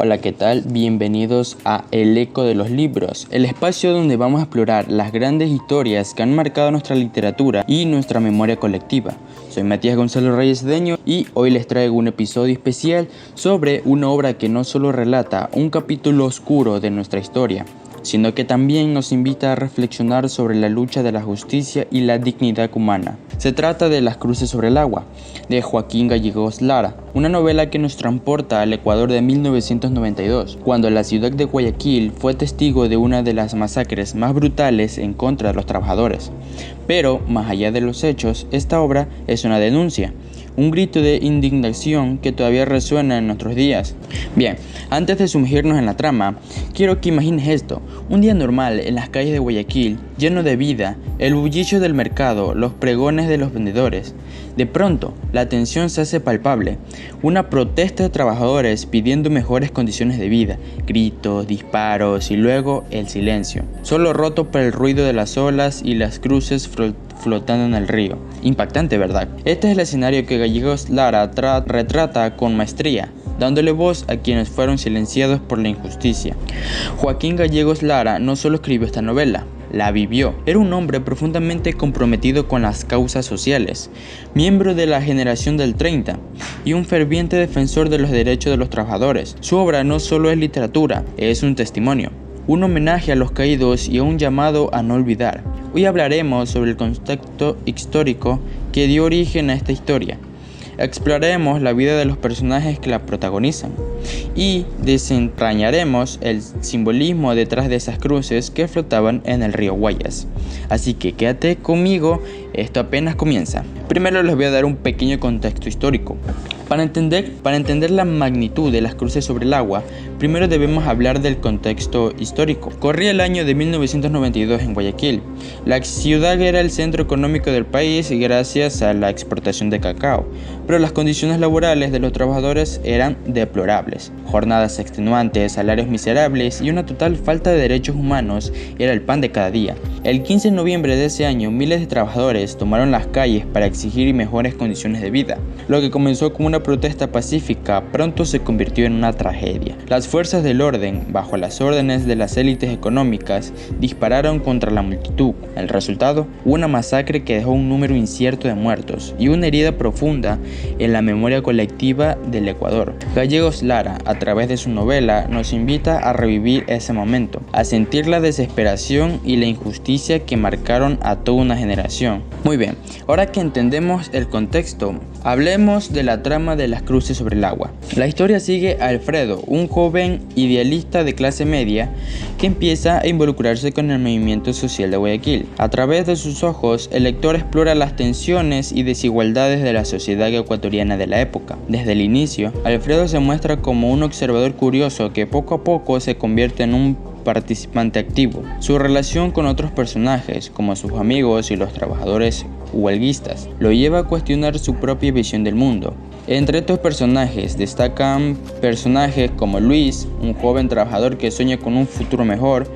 Hola, ¿qué tal? Bienvenidos a El Eco de los Libros, el espacio donde vamos a explorar las grandes historias que han marcado nuestra literatura y nuestra memoria colectiva. Soy Matías Gonzalo Reyes Cedeño y hoy les traigo un episodio especial sobre una obra que no solo relata un capítulo oscuro de nuestra historia, sino que también nos invita a reflexionar sobre la lucha de la justicia y la dignidad humana. Se trata de Las cruces sobre el agua, de Joaquín Gallegos Lara, una novela que nos transporta al Ecuador de 1992, cuando la ciudad de Guayaquil fue testigo de una de las masacres más brutales en contra de los trabajadores. Pero, más allá de los hechos, esta obra es una denuncia, un grito de indignación que todavía resuena en nuestros días. Bien, antes de sumergirnos en la trama, quiero que imagines esto: un día normal en las calles de Guayaquil, lleno de vida, el bullicio del mercado, los pregones de los vendedores. De pronto, la tensión se hace palpable, una protesta de trabajadores pidiendo mejores condiciones de vida, gritos, disparos y luego el silencio, solo roto por el ruido de las olas y las cruces flotando en el río. Impactante, ¿verdad? Este es el escenario que Gallegos Lara retrata con maestría, dándole voz a quienes fueron silenciados por la injusticia. Joaquín Gallegos Lara no solo escribió esta novela, la vivió. Era un hombre profundamente comprometido con las causas sociales, miembro de la generación del 30 y un ferviente defensor de los derechos de los trabajadores. Su obra no solo es literatura, es un testimonio, un homenaje a los caídos y un llamado a no olvidar. Hoy hablaremos sobre el contexto histórico que dio origen a esta historia. Exploraremos la vida de los personajes que la protagonizan y desentrañaremos el simbolismo detrás de esas cruces que flotaban en el río Guayas. Así que quédate conmigo, esto apenas comienza. Primero les voy a dar un pequeño contexto histórico. Para entender la magnitud de las cruces sobre el agua, primero debemos hablar del contexto histórico. Corría el año de 1992 en Guayaquil. La ciudad era el centro económico del país gracias a la exportación de cacao, pero las condiciones laborales de los trabajadores eran deplorables. Jornadas extenuantes, salarios miserables y una total falta de derechos humanos era el pan de cada día. El 15 de noviembre de ese año, miles de trabajadores tomaron las calles para exigir mejores condiciones de vida. Lo que comenzó como una protesta pacífica pronto se convirtió en una tragedia. Las fuerzas del orden, bajo las órdenes de las élites económicas, dispararon contra la multitud. El resultado, una masacre que dejó un número incierto de muertos y una herida profunda en la memoria colectiva del Ecuador. Gallegos Lara, a través de su novela, nos invita a revivir ese momento, a sentir la desesperación y la injusticia que marcaron a toda una generación. Muy bien, ahora que entendemos el contexto, hablemos de la trama de Las cruces sobre el agua. La historia sigue a Alfredo, un joven idealista de clase media que empieza a involucrarse con el movimiento social de Guayaquil. A través de sus ojos, el lector explora las tensiones y desigualdades de la sociedad ecuatoriana de la época. Desde el inicio, Alfredo se muestra como un observador curioso que poco a poco se convierte en un participante activo. Su relación con otros personajes, como sus amigos y los trabajadores huelguistas, lo lleva a cuestionar su propia visión del mundo. Entre estos personajes destacan personajes como Luis, un joven trabajador que sueña con un futuro mejor,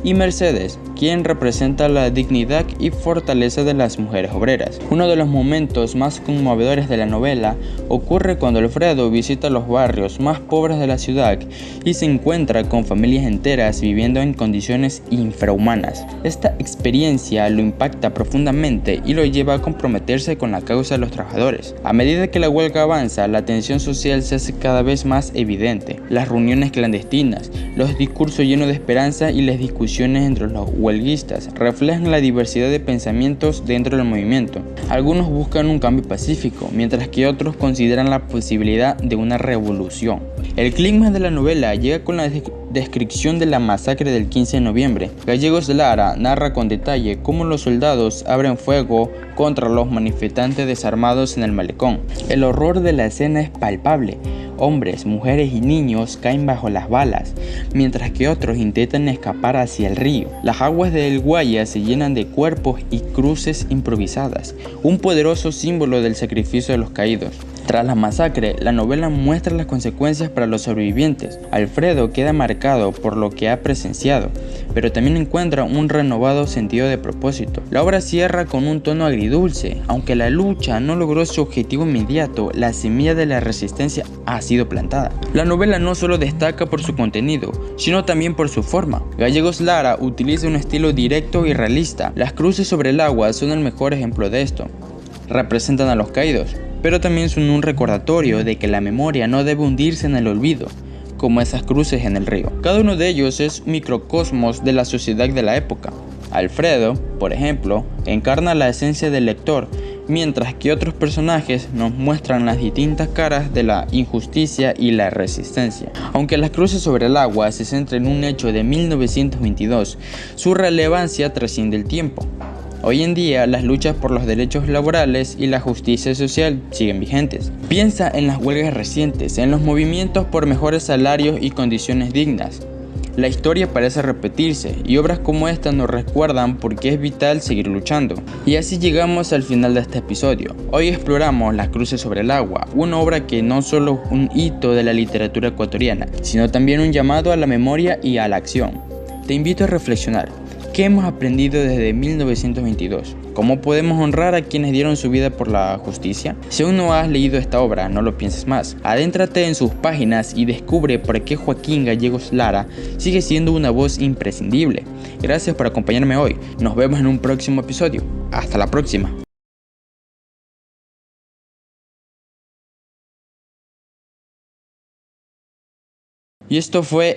y Mercedes, quien representa la dignidad y fortaleza de las mujeres obreras. Uno de los momentos más conmovedores de la novela ocurre cuando Alfredo visita los barrios más pobres de la ciudad y se encuentra con familias enteras viviendo en condiciones infrahumanas. Esta experiencia lo impacta profundamente y lo lleva a comprometerse con la causa de los trabajadores. A medida que la huelga avanza, la tensión social se hace cada vez más evidente. Las reuniones clandestinas, los discursos llenos de esperanza y las discusiones entre los huelguistas reflejan la diversidad de pensamientos dentro del movimiento. Algunos buscan un cambio pacífico, mientras que otros consideran la posibilidad de una revolución. El clima de la novela llega con la descripción de la masacre del 15 de noviembre. Gallegos Lara narra con detalle cómo los soldados abren fuego contra los manifestantes desarmados en el malecón. El horror de la escena es palpable. Hombres, mujeres y niños caen bajo las balas, mientras que otros intentan escapar hacia el río. Las aguas del Guayas se llenan de cuerpos y cruces improvisadas, un poderoso símbolo del sacrificio de los caídos. Tras la masacre, la novela muestra las consecuencias para los sobrevivientes. Alfredo queda marcado por lo que ha presenciado, pero también encuentra un renovado sentido de propósito. La obra cierra con un tono agridulce. Aunque la lucha no logró su objetivo inmediato, la semilla de la resistencia ha sido plantada. La novela no solo destaca por su contenido, sino también por su forma. Gallegos Lara utiliza un estilo directo y realista. Las cruces sobre el agua son el mejor ejemplo de esto. Representan a los caídos, pero también son un recordatorio de que la memoria no debe hundirse en el olvido, como esas cruces en el río. Cada uno de ellos es un microcosmos de la sociedad de la época. Alfredo, por ejemplo, encarna la esencia del lector, mientras que otros personajes nos muestran las distintas caras de la injusticia y la resistencia. Aunque Las cruces sobre el agua se centra en un hecho de 1922, su relevancia trasciende el tiempo. Hoy en día, las luchas por los derechos laborales y la justicia social siguen vigentes. Piensa en las huelgas recientes, en los movimientos por mejores salarios y condiciones dignas. La historia parece repetirse y obras como esta nos recuerdan por qué es vital seguir luchando. Y así llegamos al final de este episodio. Hoy exploramos Las cruces sobre el agua, una obra que no solo es un hito de la literatura ecuatoriana, sino también un llamado a la memoria y a la acción. Te invito a reflexionar. ¿Qué hemos aprendido desde 1922? ¿Cómo podemos honrar a quienes dieron su vida por la justicia? Si aún no has leído esta obra, no lo pienses más. Adéntrate en sus páginas y descubre por qué Joaquín Gallegos Lara sigue siendo una voz imprescindible. Gracias por acompañarme hoy. Nos vemos en un próximo episodio. Hasta la próxima. Y esto fue